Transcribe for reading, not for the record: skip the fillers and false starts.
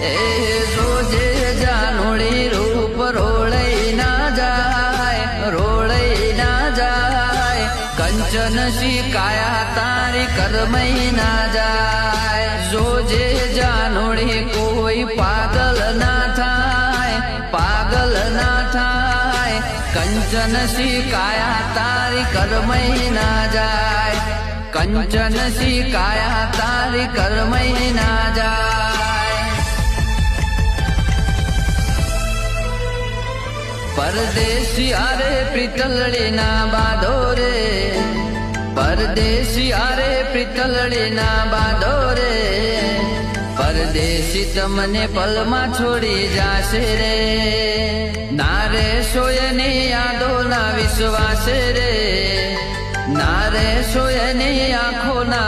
એ જોજે જાનુડી રૂપ રોળઈ ના જાય, રોળઈ ના જાય, કંચન શિકાયા તારી કરમઈ ના જાય. જોજે જાનુડી કોઈ પાગલ ના થાય, પાગલ ના થાય, કંચન શિકાયા તારી કરમઈ ના જાય, કંચન શિકાયા તારી કરમઈ ના જાય. પરદેશી આરે પ્રીતલડી ના બાધો રે, પરદેશી આરે પ્રીતલડી ના બાધો રે, પરદેશી તમને પલમાં છોડી જાશે રે. ના રે સોયની યાદો ના વિશ્વાસ રે, ના રે સોયની આંખો ના